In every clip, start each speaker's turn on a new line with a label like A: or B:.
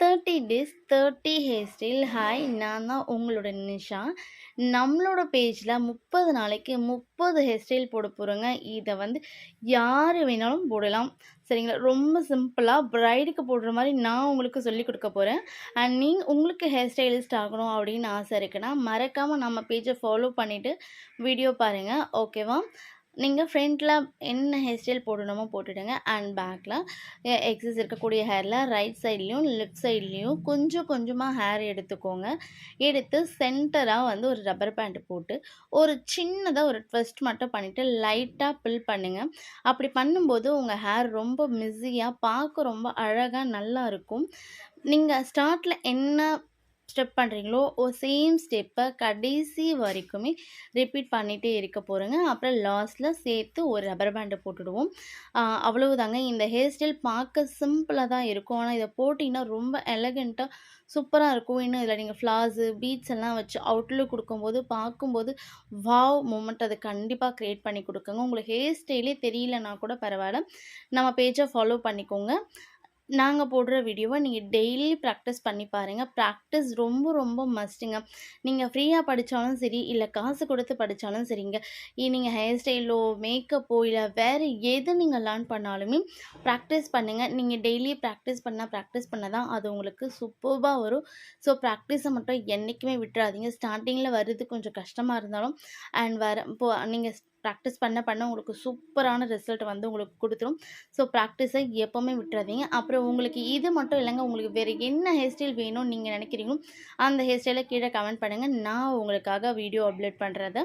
A: 30 days 30 hair style. Hi, நான் தான் உங்களோட நிஷா. நம்மளோட பேஜில் 30 நாளைக்கு 30 ஹேர் ஸ்டைல் போட போகிறோங்க. இதை வந்து யார் வேணாலும் போடலாம். சரிங்களா? ரொம்ப சிம்பிளாக பிரைடுக்கு போடுற மாதிரி நான் உங்களுக்கு சொல்லி கொடுக்க போகிறேன். அண்ட் உங்களுக்கு ஹேர் ஸ்டைலிஸ்ட் ஆகணும் அப்படின்னு ஆசை இருக்குன்னா மறக்காமல் நம்ம பேஜை ஃபாலோ பண்ணிவிட்டு வீடியோ பாருங்கள். ஓகேவா? நீங்கள் ஃப்ரண்ட்டில் என்ன ஹேர் ஸ்டைல் போடணுமோ போட்டுடுங்க. அண்ட் பேக்கில் எக்ஸஸ் இருக்கக்கூடிய ஹேரில் ரைட் சைட்லேயும் லெஃப்ட் சைட்லேயும் கொஞ்சம் கொஞ்சமாக ஹேர் எடுத்துக்கோங்க. எடுத்து சென்டராக வந்து ஒரு ரப்பர் பேண்ட் போட்டு ஒரு சின்னதாக ஒரு ட்விஸ்ட் மட்டும் பண்ணிவிட்டு லைட்டாக பில் பண்ணுங்கள். அப்படி பண்ணும்போது உங்கள் ஹேர் ரொம்ப மிஸியாக பார்க்க ரொம்ப அழகாக நல்லா இருக்கும். நீங்கள் ஸ்டார்ட்டில் என்ன ஸ்டெப் பண்ணுறீங்களோ சேம் ஸ்டெப்பை கடைசி வரைக்குமே ரிப்பீட் பண்ணிகிட்டே இருக்க போகிறோங்க. அப்புறம் லாஸ்ட்டில் சேர்த்து ஒரு ரப்பர் பேண்டை போட்டுடுவோம். அவ்வளவுதாங்க. இந்த ஹேர் ஸ்டைல் பார்க்க சிம்பிளாக தான் இருக்கும். ஆனால் இதை போட்டிங்கன்னா ரொம்ப எலகண்ட்டாக சூப்பராக இருக்கும். இன்னும் இதில் நீங்கள் ஃப்ளார்ஸு பீட்ஸ் எல்லாம் வச்சு அவுட்லுக் கொடுக்கும்போது பார்க்கும்போது வாவ் மூமெண்ட் அது கண்டிப்பாக க்ரியேட் பண்ணி கொடுக்குங்க. உங்களுக்கு ஹேர் ஸ்டைலே தெரியலனா கூட பரவாயில்ல, நம்ம பேஜை ஃபாலோ பண்ணிக்கோங்க. நாங்கள் போடுற வீடியோவை நீங்கள் டெய்லி ப்ராக்டிஸ் பண்ணி பாருங்கள். ப்ராக்டிஸ் ரொம்ப ரொம்ப மஸ்ட்டுங்க. நீங்கள் ஃப்ரீயாக படித்தாலும் சரி, இல்லை காசு கொடுத்து படித்தாலும் சரிங்க. நீங்கள் ஹேர் ஸ்டைலோ மேக்கப்போ இல்லை வேறு எது நீங்கள் லேர்ன் பண்ணாலுமே ப்ராக்டிஸ் பண்ணுங்கள். நீங்கள் டெய்லி ப்ராக்டிஸ் பண்ண தான் அது உங்களுக்கு சூப்பராக வரும். ஸோ ப்ராக்டிஸை மட்டும் என்றைக்குமே விட்டுறாதீங்க. ஸ்டார்டிங்கில் வர்றது கொஞ்சம் கஷ்டமாக இருந்தாலும் இப்போது நீங்கள் ப்ராக்டிஸ் பண்ண உங்களுக்கு சூப்பரான ரிசல்ட் வந்து உங்களுக்கு கொடுத்துரும். ஸோ ப்ராக்டிஸை எப்போவுமே விட்டுறாதீங்க. அப்புறம் உங்களுக்கு இது மட்டும் இல்லைங்க, உங்களுக்கு வேறு என்ன ஹேர் ஸ்டைல் வேணும்னு நீங்கள் நினைக்கிறீங்களோ அந்த ஹேர் ஸ்டைலை கீழே கமெண்ட் பண்ணுங்கள். நான் உங்களுக்காக வீடியோ அப்லோட் பண்ணுறது.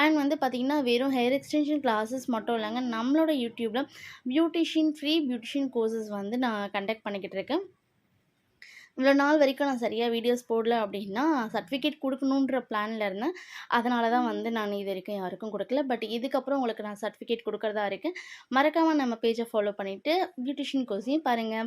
A: அண்ட் வந்து பார்த்திங்கன்னா வெறும் ஹேர் எக்ஸ்டென்ஷன் கிளாஸஸ் மட்டும் இல்லைங்க, நம்மளோட யூடியூப்பில் ஃப்ரீ பியூட்டிஷியன் கோர்சஸ் வந்து நான் கண்டக்ட் பண்ணிக்கிட்டு இருக்கேன். இவ்வளோ நாள் வரைக்கும் நான் சரியாக வீடியோஸ் போடல அப்படின்னா சர்டிஃபிகேட் கொடுக்கணுன்ற பிளானில் இருந்தேன். அதனால தான் வந்து நான் இது வரைக்கும் யாருக்கும் கொடுக்கல. பட் இதுக்கப்புறம் உங்களுக்கு நான் சர்டிஃபிகேட் கொடுக்குறதா இருக்கேன். மறக்காமல் நம்ம பேஜை ஃபாலோ பண்ணிவிட்டு பியூட்டிஷியன் கோர்ஸையும் பாருங்கள்.